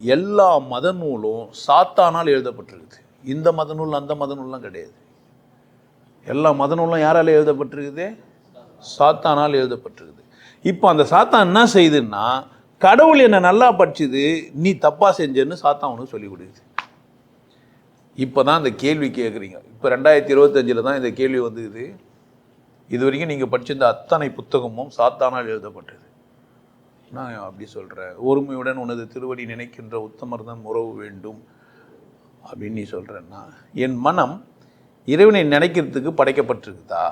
எல்லா மத நூலும் சாத்தானால் எழுதப்பட்டிருக்குது. இந்த மத நூல் அந்த மத நூல்லாம் கிடையாது. எல்லா மத நூலும் யாரால் எழுதப்பட்டிருக்குது? சாத்தானால் எழுதப்பட்டிருக்குது. இப்போ அந்த சாத்தான் என்ன செய்யுதுன்னா, கடவுள் என்னை நல்லா படிச்சுது, நீ தப்பாக செஞ்சேன்னு சாத்தான் உனக்கு சொல்லி கொடுக்குது. இப்போ தான் இந்த கேள்வி கேட்குறீங்க. இப்போ 2025 தான் இந்த கேள்வி வந்துக்குது. இது வரைக்கும் நீங்கள் படிச்சிருந்த அத்தனை புத்தகமும் சாத்தானால் எழுதப்பட்டது. நான் அப்படி சொல்கிறேன், ஒருமையுடன் உனது திருவடி நினைக்கின்ற உத்தமர்தான் உறவு வேண்டும் அப்படின்னு நீ சொல்கிறேன்னா, என் மனம் இறைவனை நினைக்கிறதுக்கு படைக்கப்பட்டிருக்குதா,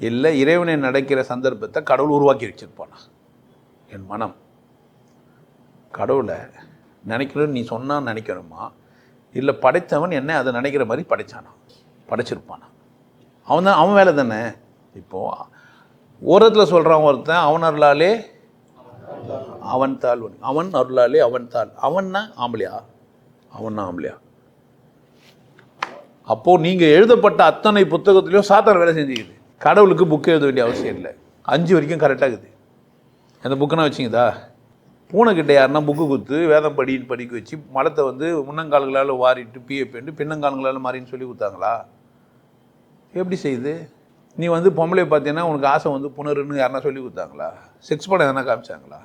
இல்லை இறைவனை நினைக்கிற சந்தர்ப்பத்தை கடவுள் உருவாக்கி வச்சிருப்பானா? என் மனம் கடவுளை நினைக்கிறது நீ சொன்னால் நினைக்கணுமா, இல்லை படைத்தவன் என்ன அதை நினைக்கிற மாதிரி படைச்சிருப்பானா? அவன் வேலை தானே. இப்போது ஓரத்தில் சொல்கிறான் ஒருத்தன், அவன் அருளாலே அவன் தாள், அவன் அருளாலே அவன் தாள். அவன்னா ஆம்பளையா? அவன்னா ஆம்பளையா? அப்போது நீங்கள் எழுதப்பட்ட அத்தனை புத்தகத்துலேயும் சாத்தார் வேலை செஞ்சுக்குது. கடவுளுக்கு புக்கு எழுத வேண்டிய அவசியம் இல்லை. 5 வரைக்கும் கரெக்டாக இருக்குது. அந்த புக்கெனா வச்சிங்கதா? பூனைக்கிட்ட யாருன்னா புக்கு கொடுத்து வேதம் படின்னு படிக்க வச்சு மலத்தை முன்னங்கால்களால் வாரிட்டு பிஎப்பேண்டு பின்னங்கால்களால் மாறின்னு சொல்லி கொடுத்தாங்களா? எப்படி செய்யுது? நீ பொம்பளை பார்த்தீங்கன்னா உனக்கு ஆசை புணருன்னு யாருன்னா சொல்லி கொடுத்தாங்களா? செக்ஸ் படம் எதனா காமிச்சாங்களா?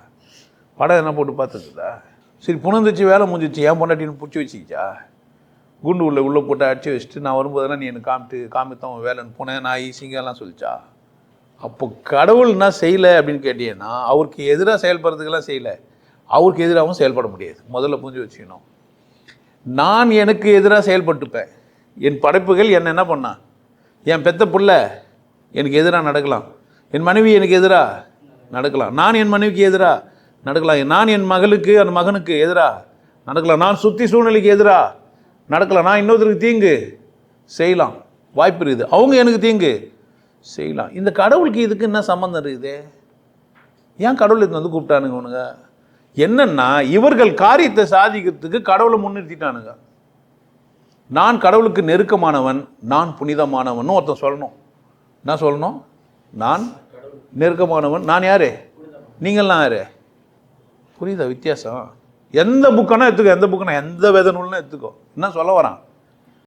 படம் எதனா போட்டு பார்த்துக்குதா? சரி, புணர்ந்துச்சு, வேலை முடிஞ்சிச்சு, ஏன் பொண்டாட்டின்னு பிடிச்சி வச்சுக்கிச்சா? குண்டு உள்ளே போட்டு அடிச்சு வச்சுட்டு நான் வரும்போதெல்லாம் நீ எனக்கு காமித்தான் வேலைன்னு பூனை நாய் சிங்கம்லாம் சொல்லிச்சா? அப்போ கடவுள் என்ன செய்யலை அப்படின்னு கேட்டீங்கன்னா, அவருக்கு எதிராக செயல்படுறதுக்கெல்லாம் செய்யலை, அவருக்கு எதிராகவும் செயல்பட முடியாது. முதல்ல புரிஞ்சு வச்சுக்கணும். நான் எனக்கு எதிராக செயல்பட்டுப்பேன். என் படைப்புகள் என்ன பண்ணா, என் பெத்த புள்ள எனக்கு எதிராக நடக்கலாம், என் மனைவி எனக்கு எதிராக நடக்கலாம், நான் என் மனைவிக்கு எதிராக நடக்கலாம், நான் என் மகளுக்கு அந்த மகனுக்கு எதிராக நடக்கலாம், நான் சுற்றி சூழ்நிலைக்கு எதிராக நடக்கலாம், நான் இன்னொருத்தருக்கு தீங்கு செய்யலாம், வாய்ப்பு இருக்குது, அவங்க எனக்கு தீங்கு செய்யலாம். இந்த கடவுளுக்கு இதுக்கு என்ன சம்மந்தம் இருக்குது? ஏன் கடவுள் இது கூப்பிட்டானுங்க உனங்க? என்னன்னா, இவர்கள் காரியத்தை சாதிக்கிறதுக்கு கடவுளை முன்னிறுத்திட்டானுங்க. நான் கடவுளுக்கு நெருக்கமானவன், நான் புனிதமானவன் ஒருத்தன் சொல்லணும். என்ன சொல்லணும்? நான் நெருக்கமானவன். நான் யாரு? நீங்கள்லாம் யாரு? புரியுதா வித்தியாசம்? எந்த புக்கானா எடுத்துக்கோ, எந்த புக்குனா எந்த வேத நூல்னா எடுத்துக்கோ. என்ன சொல்ல வரான்?